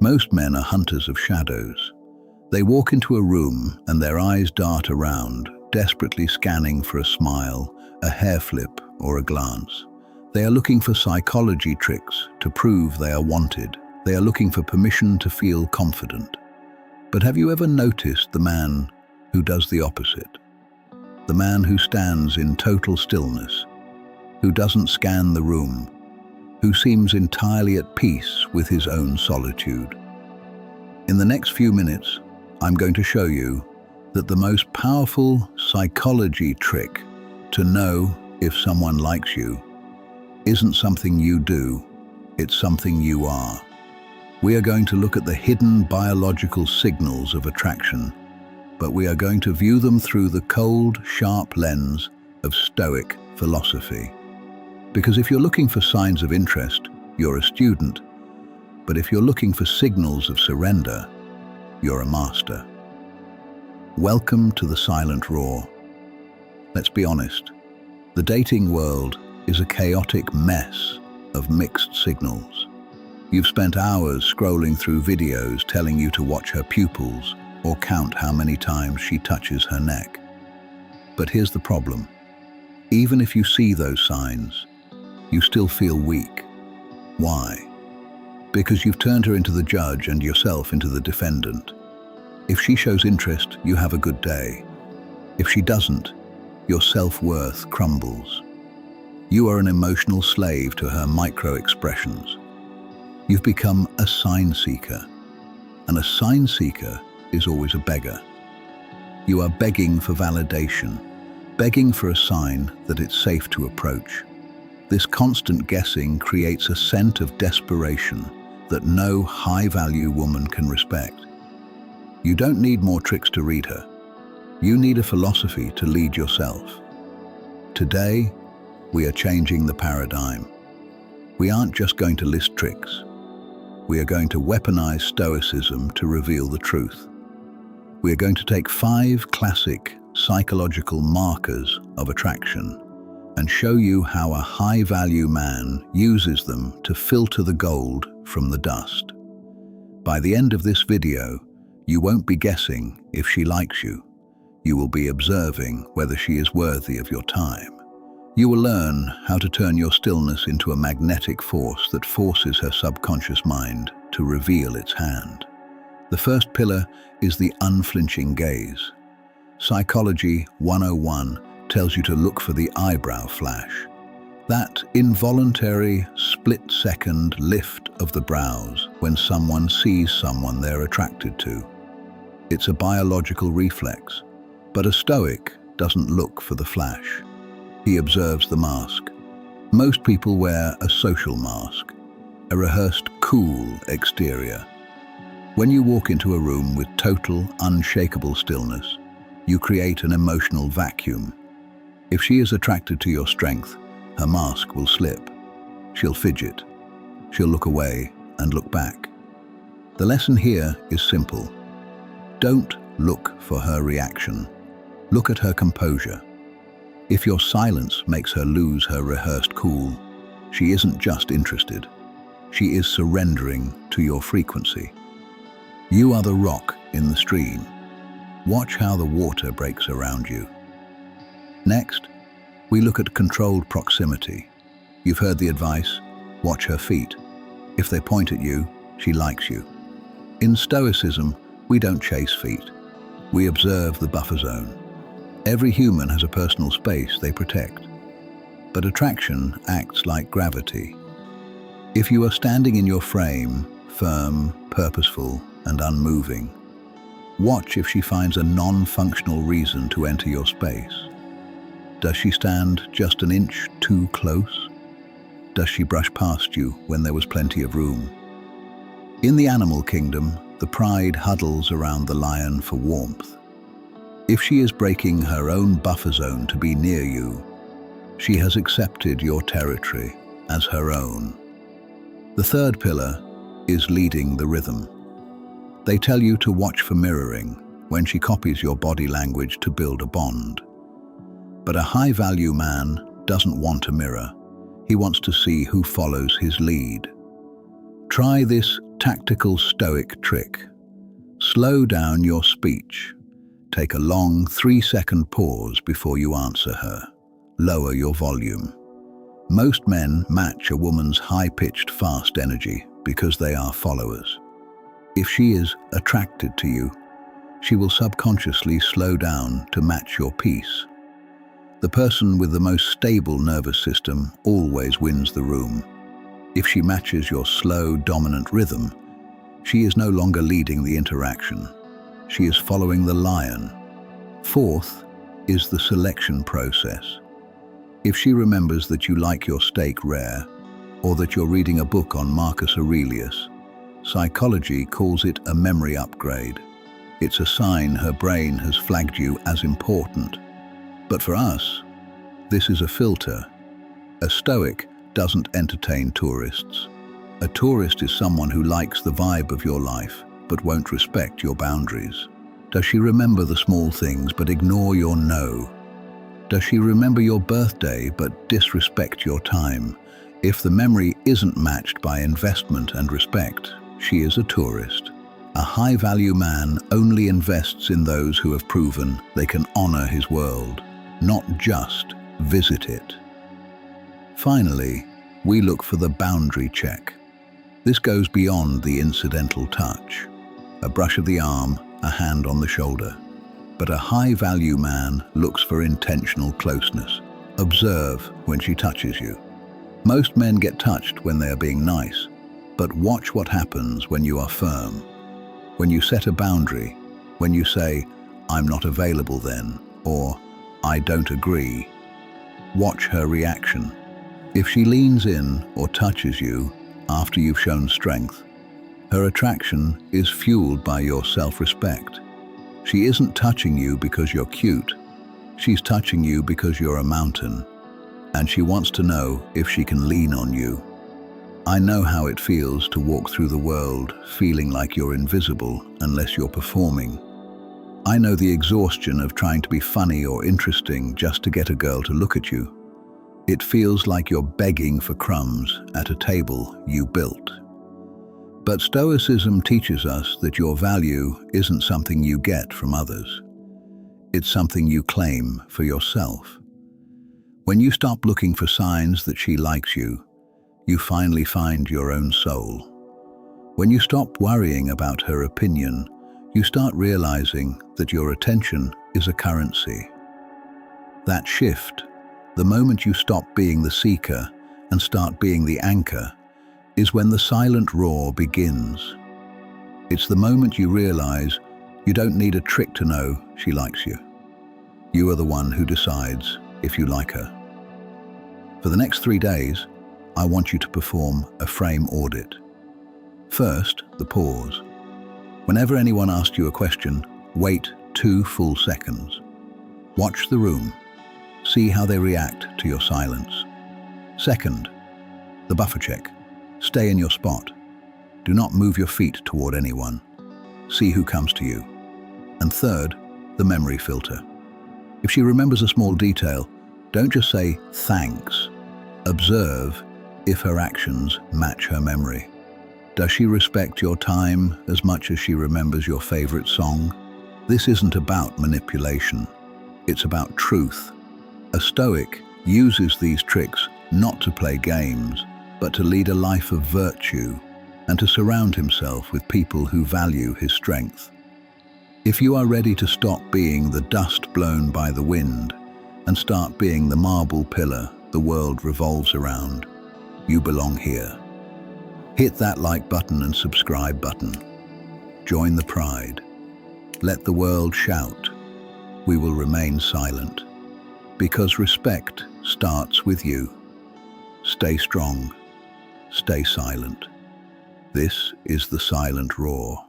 Most men are hunters of shadows. They walk into a room and their eyes dart around, desperately scanning for a smile, a hair flip, or a glance. They are looking for psychology tricks to prove they are wanted. They are looking for permission to feel confident. But have you ever noticed the man who does the opposite? The man who stands in total stillness, who doesn't scan the room, who seems entirely at peace with his own solitude. In the next few minutes, I'm going to show you that the most powerful psychology trick to know if someone likes you isn't something you do, it's something you are. We are going to look at the hidden biological signals of attraction, but we are going to view them through the cold, sharp lens of Stoic philosophy. Because if you're looking for signs of interest, you're a student. But if you're looking for signals of surrender, you're a master. Welcome to the silent roar. Let's be honest, the dating world is a chaotic mess of mixed signals. You've spent hours scrolling through videos telling you to watch her pupils or count how many times she touches her neck. But here's the problem. Even if you see those signs, you still feel weak. Why? Because you've turned her into the judge and yourself into the defendant. If she shows interest, you have a good day. If she doesn't, your self-worth crumbles. You are an emotional slave to her micro-expressions. You've become a sign seeker, and a sign seeker is always a beggar. You are begging for validation, begging for a sign that it's safe to approach. This constant guessing creates a scent of desperation that no high-value woman can respect. You don't need more tricks to read her. You need a philosophy to lead yourself. Today, we are changing the paradigm. We aren't just going to list tricks. We are going to weaponize Stoicism to reveal the truth. We are going to take 5 classic psychological markers of attraction and show you how a high-value man uses them to filter the gold from the dust. By the end of this video, you won't be guessing if she likes you. You will be observing whether she is worthy of your time. You will learn how to turn your stillness into a magnetic force that forces her subconscious mind to reveal its hand. The first pillar is the unflinching gaze. Psychology 101 tells you to look for the eyebrow flash. That involuntary split-second lift of the brows when someone sees someone they're attracted to. It's a biological reflex, but a Stoic doesn't look for the flash. He observes the mask. Most people wear a social mask, a rehearsed cool exterior. When you walk into a room with total, unshakable stillness, you create an emotional vacuum. If she is attracted to your strength, her mask will slip. She'll fidget. She'll look away and look back. The lesson here is simple. Don't look for her reaction. Look at her composure. If your silence makes her lose her rehearsed cool, she isn't just interested. She is surrendering to your frequency. You are the rock in the stream. Watch how the water breaks around you. Next, we look at controlled proximity. You've heard the advice, watch her feet. If they point at you, she likes you. In Stoicism, we don't chase feet. We observe the buffer zone. Every human has a personal space they protect. But attraction acts like gravity. If you are standing in your frame, firm, purposeful, and unmoving, watch if she finds a non-functional reason to enter your space. Does she stand just an inch too close? Does she brush past you when there was plenty of room? In the animal kingdom, the pride huddles around the lion for warmth. If she is breaking her own buffer zone to be near you, she has accepted your territory as her own. The third pillar is leading the rhythm. They tell you to watch for mirroring when she copies your body language to build a bond. But a high-value man doesn't want a mirror. He wants to see who follows his lead. Try this tactical Stoic trick. Slow down your speech. Take a long 3-second pause before you answer her. Lower your volume. Most men match a woman's high-pitched, fast energy because they are followers. If she is attracted to you, she will subconsciously slow down to match your pace. The person with the most stable nervous system always wins the room. If she matches your slow, dominant rhythm, she is no longer leading the interaction. She is following the lion. Fourth is the selection process. If she remembers that you like your steak rare, or that you're reading a book on Marcus Aurelius, psychology calls it a memory upgrade. It's a sign her brain has flagged you as important. But for us, this is a filter. A Stoic doesn't entertain tourists. A tourist is someone who likes the vibe of your life, but won't respect your boundaries. Does she remember the small things but ignore your no? Does she remember your birthday but disrespect your time? If the memory isn't matched by investment and respect, she is a tourist. A high-value man only invests in those who have proven they can honor his world, not just visit it. Finally, we look for the boundary check. This goes beyond the incidental touch. A brush of the arm, a hand on the shoulder. But a high-value man looks for intentional closeness. Observe when she touches you. Most men get touched when they are being nice, but watch what happens when you are firm. When you set a boundary, when you say, "I'm not available then," or "I don't agree," watch her reaction. If she leans in or touches you after you've shown strength, her attraction is fueled by your self-respect. She isn't touching you because you're cute. She's touching you because you're a mountain, and she wants to know if she can lean on you. I know how it feels to walk through the world feeling like you're invisible unless you're performing. I know the exhaustion of trying to be funny or interesting just to get a girl to look at you. It feels like you're begging for crumbs at a table you built. But Stoicism teaches us that your value isn't something you get from others. It's something you claim for yourself. When you stop looking for signs that she likes you, you finally find your own soul. When you stop worrying about her opinion, you start realizing that your attention is a currency. That shift, the moment you stop being the seeker and start being the anchor, is when the silent roar begins. It's the moment you realize you don't need a trick to know she likes you. You are the one who decides if you like her. For the next 3 days, I want you to perform a frame audit. First, the pause. Whenever anyone asks you a question, wait 2 full seconds. Watch the room. See how they react to your silence. Second, the buffer check. Stay in your spot. Do not move your feet toward anyone. See who comes to you. And third, the memory filter. If she remembers a small detail, don't just say thanks. Observe if her actions match her memory. Does she respect your time as much as she remembers your favorite song? This isn't about manipulation. It's about truth. A Stoic uses these tricks not to play games, but to lead a life of virtue and to surround himself with people who value his strength. If you are ready to stop being the dust blown by the wind and start being the marble pillar the world revolves around, you belong here. Hit that like button and subscribe button. Join the pride. Let the world shout. We will remain silent, because respect starts with you. Stay strong. Stay silent. This is the silent roar.